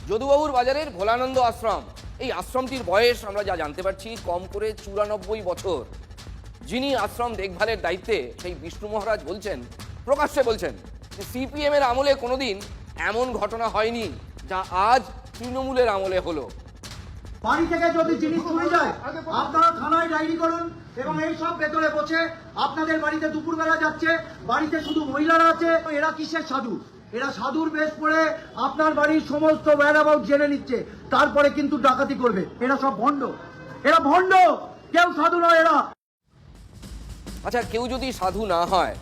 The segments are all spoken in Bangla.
যদুবাবুর বাজারের ভোলানন্দ আশ্রম, এই আশ্রমটির বয়স আমরা যা জানতে পারছি কম করে 94 বছর। যিনি আশ্রম দেখভালের দায়িত্বে সেই বিষ্ণু মহারাজ বলছেন, প্রকাশ্যে বলছেন যে সিপিএম এর আমলে কোনোদিন এমন ঘটনা হয়নি যা আজ তৃণমূলের আমলে হলো। বাড়ি থেকে যদি জিনিস চুরি যায় আপনারা থানায় ডায়েরি করুন এবং এই সব ভেতরে বসে আপনাদের বাড়িতে দুপুরবেলা যাচ্ছে, বাড়িতে শুধু মহিলারা আছে। এরা কিসের সাধু? এরা সাধুর বেশ পড়ে আপনার বাড়ির সমস্ত ওয়্যারঅ্যাবাউট জেনে নিচ্ছে, তারপরে কিন্তু ডাকাতি করবে। এরা সব ভণ্ড, এরা ভণ্ড, কেউ সাধু নয় এরা। আচ্ছা, কেউ যদি সাধু না হয়,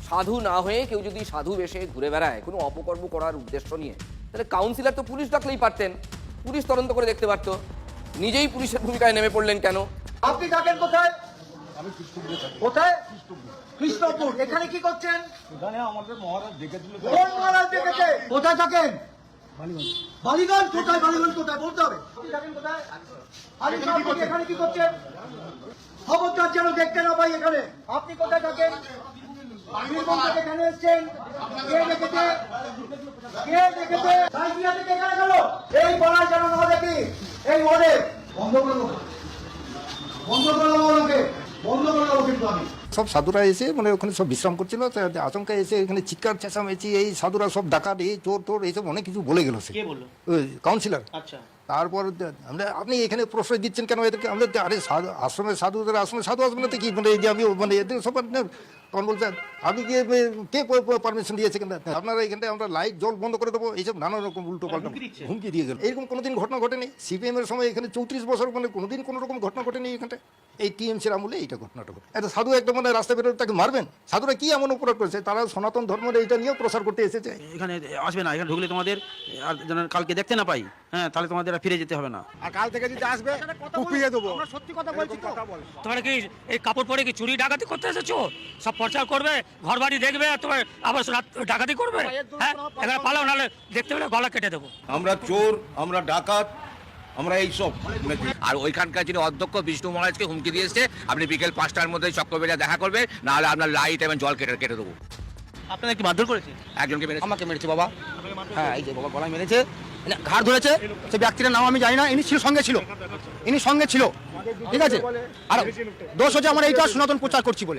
সাধু না হয়ে কেউ যদি সাধু বেশে ঘুরে বেড়ায় কোনো অপকর্ম করার উদ্দেশ্য নিয়ে, তাহলে কাউন্সিলর তো পুলিশ ডাকলেই পারতেন, পুলিশ তদন্ত করে দেখতে পারতো। নিজেই পুলিশের ভূমিকায় নেমে পড়লেন কেন? আপনি থাকেন কোথায়? কোথায়? কৃষ্ণপুর। এখানে কি করছেন? এখানে আমাদের মহারাজ দেখেছিল। কোন মহারাজ দেখেছে? কোথায় থাকেন? বালিগঞ্জ। কোথায় বালিগঞ্জ? কোথায় বলতে হবে। আপনি থাকেন কোথায়? এখানে কি করছেন? খবরদার যেন দেখতে না পাই এখানে। আপনি কোথায় থাকেন? বীরভূম থেকে এখানে এসছেন। কে দেখেছে? কে দেখেছে? সাইকিয়া থেকে এখানে গেল। এই পাড়ায় যেন না দেখি। এই ওয়ার্ডে বন্ধ করবো, বন্ধ করে দেবো ওনাকে, বন্ধ করে দেবো কিন্তু আমি। সব সাধুরা এসে মানে ওখানে সব বিশ্রাম করছিল, আচমকা এসে এখানে চিৎকার চেঁচামেচি, এই সাধুরা সব ডাকাত, এই চোর টোর এইসব অনেক কিছু বলে গেল। সে কাউন্সিলর। আচ্ছা, তারপর আমরা আপনি এখানে প্রশ্রয় দিচ্ছেন কেন এদেরকে? আমরা আরে আশ্রমের সাধুদের আশ্রমে সাধু আসবে না তো কি, মানে এই যে আমি মানে এদের সব তখন বলছেন আপনি কে পারমিশন দিয়েছে কেন আপনারা এখানটায় আমরা লাইট জল বন্ধ করে দেবো, এইসব নানা রকম উল্টো পাল্টা হুমকি দিয়ে গেল। এরকম কোনোদিন ঘটনা ঘটেনি সিপিএম এর সময়। এখানে 34 বছর মানে কোনোদিন কোনো রকম ঘটনা ঘটেনি এখানটায়। এই টিএমসির আমলে এইটা ঘটনাটা ঘটে। একটা সাধু একদম মানে রাস্তা বেরোলে তাকে মারবেন? সাধুরা কি এমন অপরাধ করেছে? তারা সনাতন ধর্মের এইটা নিয়েও প্রসার করতে এসেছে। এখানে আসবে না, এখানে ঢুকলে তোমাদের আর যেন কালকে দেখতে না পাই, হ্যাঁ তাহলে তোমাদের আর ফিরে যেতে হবে না। আর কাল থেকে যদি আসবে কুপিয়ে দেবো। আমরা সত্যি কথা বলছি তো। তোমরা কি এই কাপড় পরে কি চুরি ডাকাতি করতে এসেছো? সব প্রচার করবে, ঘর বাড়ি দেখবে, তোমার আবার ডাকাতি করবে। হ্যাঁ, এখানে পালাও, নাহলে দেখতে পেলে গলা কেটে দেবো। আমরা চোর, আমরা ডাকাত, আমরা এইসব। আর ওইখানকার যিনি অধ্যক্ষ বিষ্ণু মহারাজকে হুমকি দিয়েছে, আপনি বিকেল 5টার মধ্যে চক্রবেড়া দেখা করবে, নাহলে আপনার লাইট এবং জল কেটে দেবো। আপনাদের কি মারধর করেছে? একজনকে মেরেছে। আমাকে মেরেছে বাবা। হ্যাঁ, এই যে বাবা গলায় মেরেছে, ঘাড় ধরেছে। সে ব্যক্তির নাম আমি জানি না, ইনি সঙ্গে ছিল, ঠিক আছে। আর দোষ হচ্ছে আমার এইটা সনাতন প্রচার করছি বলে।